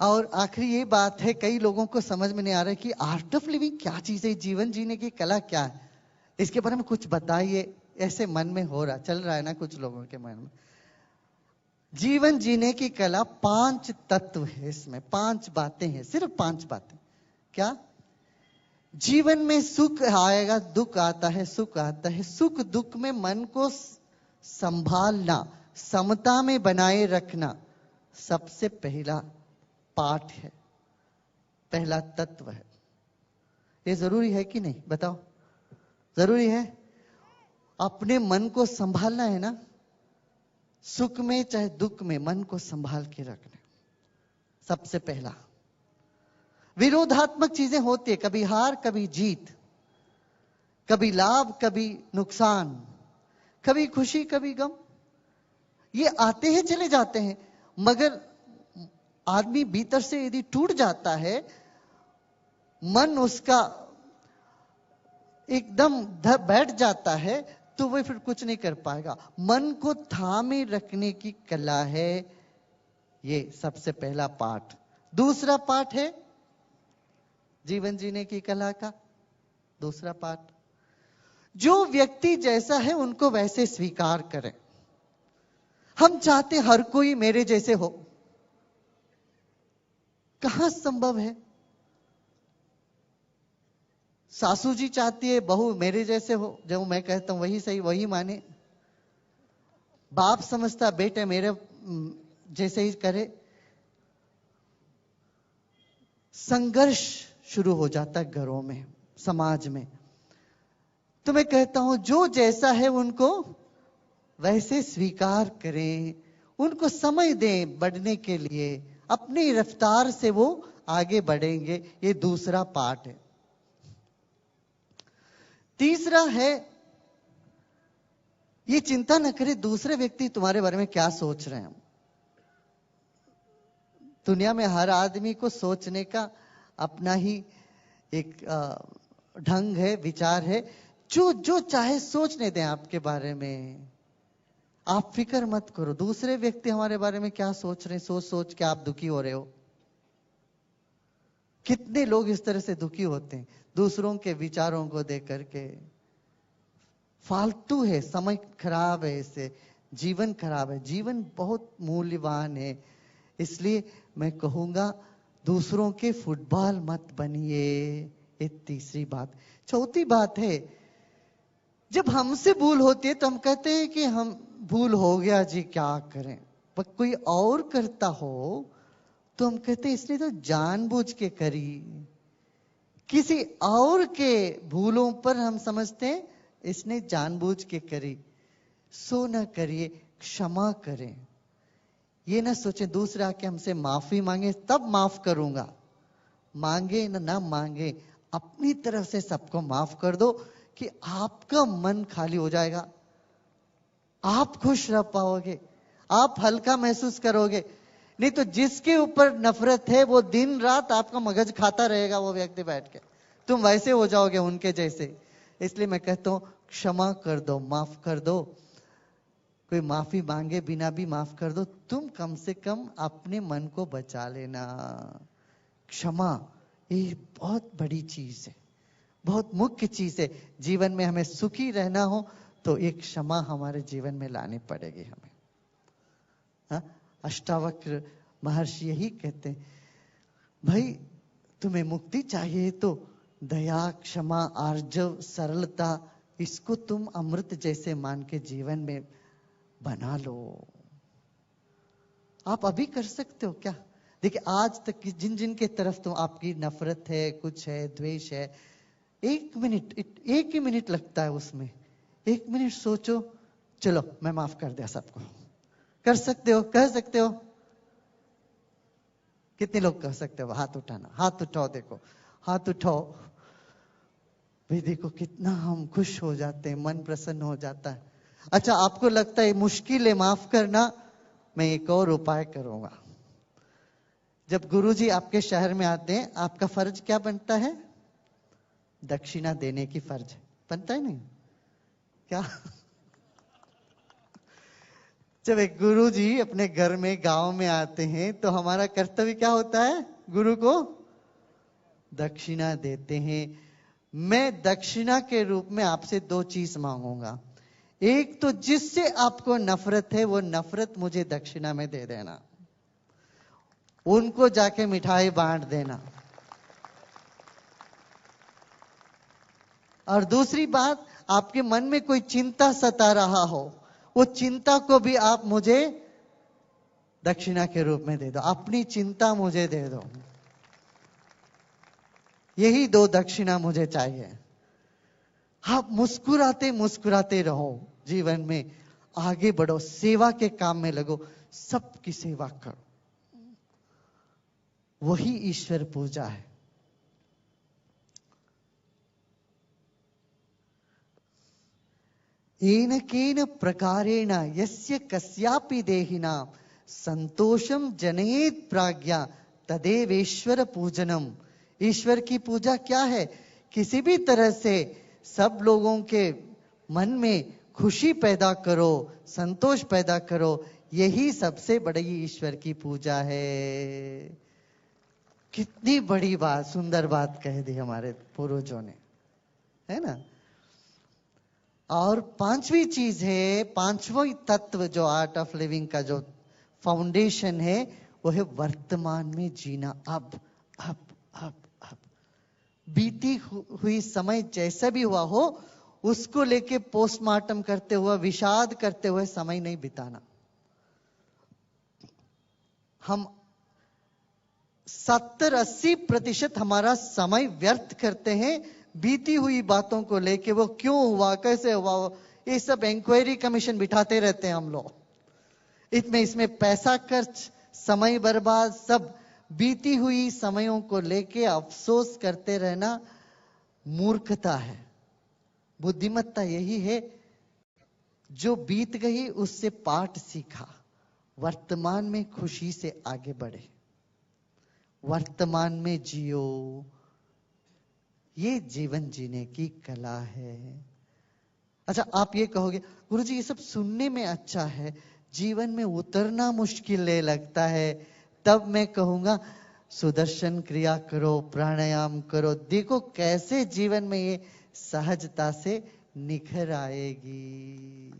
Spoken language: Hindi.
और आखिरी ये बात है, कई लोगों को समझ में नहीं आ रहा है कि आर्ट ऑफ लिविंग क्या चीज है, जीवन जीने की कला क्या है, इसके बारे में कुछ बताइए। ऐसे मन में हो रहा, चल रहा है ना कुछ लोगों के मन में। जीवन जीने की कला 5 तत्व है, इसमें 5 बातें हैं, सिर्फ 5 बातें। क्या? जीवन में सुख आएगा, दुख आता है, सुख आता है। सुख दुख में मन को संभालना, समता में बनाए रखना सबसे पहला पाठ है, पहला तत्व है। ये जरूरी है कि नहीं, बताओ? जरूरी है। अपने मन को संभालना है ना, सुख में चाहे दुख में मन को संभाल के रखना सबसे पहला। विरोधात्मक चीजें होती है, कभी हार कभी जीत, कभी लाभ कभी नुकसान, कभी खुशी कभी गम, ये आते हैं चले जाते हैं। मगर आदमी भीतर से यदि टूट जाता है, मन उसका एकदम बैठ जाता है, तो वह फिर कुछ नहीं कर पाएगा। मन को थामे रखने की कला है ये सबसे पहला पाठ। दूसरा पाठ है जीवन जीने की कला का दूसरा पाठ, जो व्यक्ति जैसा है उनको वैसे स्वीकार करें। हम चाहते हर कोई मेरे जैसे हो, कहां संभव है? सासू जी चाहती है बहू मेरे जैसे हो, जो मैं कहता हूं वही सही वही माने। बाप समझता बेटे मेरे जैसे ही करे। संघर्ष शुरू हो जाता है घरों में, समाज में। तो मैं कहता हूं जो जैसा है उनको वैसे स्वीकार करें, उनको समय दें बढ़ने के लिए, अपनी रफ्तार से वो आगे बढ़ेंगे। ये दूसरा पार्ट है। तीसरा है, ये चिंता न करें दूसरे व्यक्ति तुम्हारे बारे में क्या सोच रहे हैं। दुनिया में हर आदमी को सोचने का अपना ही एक ढंग है, विचार है। जो चाहे सोचने दें आपके बारे में, आप फिक्र मत करो दूसरे व्यक्ति हमारे बारे में क्या सोच रहे हैं। सोच सोच के आप दुखी हो रहे हो। कितने लोग इस तरह से दुखी होते हैं दूसरों के विचारों को देख करके। फालतू है, समय खराब है, इससे जीवन खराब है। जीवन बहुत मूल्यवान है, इसलिए मैं कहूंगा दूसरों के फुटबॉल मत बनिए। ये तीसरी बात। चौथी बात है, जब हमसे भूल होती है तो हम कहते हैं कि हम भूल हो गया जी क्या करें। पर कोई और करता हो तो हम कहते हैं इसने तो जानबूझ के करी। किसी और के भूलों पर हम समझते हैं इसने जानबूझ के करी। सो न करिए, क्षमा करें। ये ना सोचें दूसरा आके हमसे माफी मांगे तब माफ करूंगा। मांगे ना मांगे, अपनी तरफ से सबको माफ कर दो कि आपका मन खाली हो जाएगा, आप खुश रह पाओगे, आप हल्का महसूस करोगे। नहीं तो जिसके ऊपर नफरत है वो दिन रात आपका मगज खाता रहेगा, वो व्यक्ति बैठ के, तुम वैसे हो जाओगे उनके जैसे। इसलिए मैं कहता हूं क्षमा कर दो, माफ कर दो। कोई माफी मांगे बिना भी माफ कर दो, तुम कम से कम अपने मन को बचा लेना। क्षमा ये बहुत बड़ी चीज है, बहुत मुख्य चीज है। जीवन में हमें सुखी रहना हो तो एक क्षमा हमारे जीवन में लानी पड़ेगी हमें। हा? अष्टावक्र महर्षि यही कहते हैं, भाई तुम्हें मुक्ति चाहिए तो दया, क्षमा, आर्जव, सरलता, इसको तुम अमृत जैसे मान के जीवन में बना लो। आप अभी कर सकते हो क्या? देखिए आज तक जिन जिन के तरफ तो आपकी नफरत है, कुछ है, द्वेष है, एक ही मिनट लगता है उसमें। 1 मिनट सोचो, चलो मैं माफ कर दिया सबको। कर सकते हो? कह सकते हो? कितने लोग कह सकते हो? हाथ उठाना, हाथ उठाओ, देखो हाथ उठाओ भाई। देखो कितना हम खुश हो जाते हैं, मन प्रसन्न हो जाता है। अच्छा आपको लगता है मुश्किल है माफ करना, मैं एक और उपाय करूंगा। जब गुरुजी आपके शहर में आते हैं, आपका फर्ज क्या बनता है? दक्षिणा देने की फर्ज बनता है नहीं क्या? जब एक गुरु जी अपने घर में गांव में आते हैं तो हमारा कर्तव्य क्या होता है? गुरु को दक्षिणा देते हैं। मैं दक्षिणा के रूप में आपसे 2 चीज मांगूंगा। एक तो जिससे आपको नफरत है वो नफरत मुझे दक्षिणा में दे देना, उनको जाके मिठाई बांट देना। और दूसरी बात, आपके मन में कोई चिंता सता रहा हो, वो चिंता को भी आप मुझे दक्षिणा के रूप में दे दो। अपनी चिंता मुझे दे दो। यही 2 दक्षिणा मुझे चाहिए। आप मुस्कुराते मुस्कुराते रहो, जीवन में आगे बढ़ो, सेवा के काम में लगो, सबकी सेवा करो। वही ईश्वर पूजा है। येन केन प्रकारेण यस्य कस्यापि देहिना संतोषम जनयेत प्राज्ञा तदेवेश्वर पूजनम। ईश्वर की पूजा क्या है? किसी भी तरह से सब लोगों के मन में खुशी पैदा करो, संतोष पैदा करो, यही सबसे बड़ी ईश्वर की पूजा है। कितनी बड़ी बात, सुंदर बात कह दी हमारे पूर्वजों ने, है ना। और 5वीं चीज है, 5वां तत्व जो आर्ट ऑफ लिविंग का जो फाउंडेशन है, वो है वर्तमान में जीना। अब अब अब अब बीती हुई समय जैसा भी हुआ हो, उसको लेके पोस्टमार्टम करते हुए, विषाद करते हुए समय नहीं बिताना। हम 70-80% हमारा समय व्यर्थ करते हैं बीती हुई बातों को लेके। वो क्यों हुआ, कैसे हुआ, ये सब इंक्वायरी कमीशन बिठाते रहते हैं हम लोग। इसमें पैसा खर्च, समय बर्बाद, सब बीती हुई समयों को लेके अफसोस करते रहना मूर्खता है। बुद्धिमत्ता यही है, जो बीत गई उससे पाठ सीखा, वर्तमान में खुशी से आगे बढ़े, वर्तमान में जियो। ये जीवन जीने की कला है। अच्छा, आप ये कहोगे गुरुजी ये सब सुनने में अच्छा है, जीवन में उतरना मुश्किल लगता है। तब मैं कहूंगा सुदर्शन क्रिया करो, प्राणायाम करो, देखो कैसे जीवन में ये सहजता से निखर आएगी।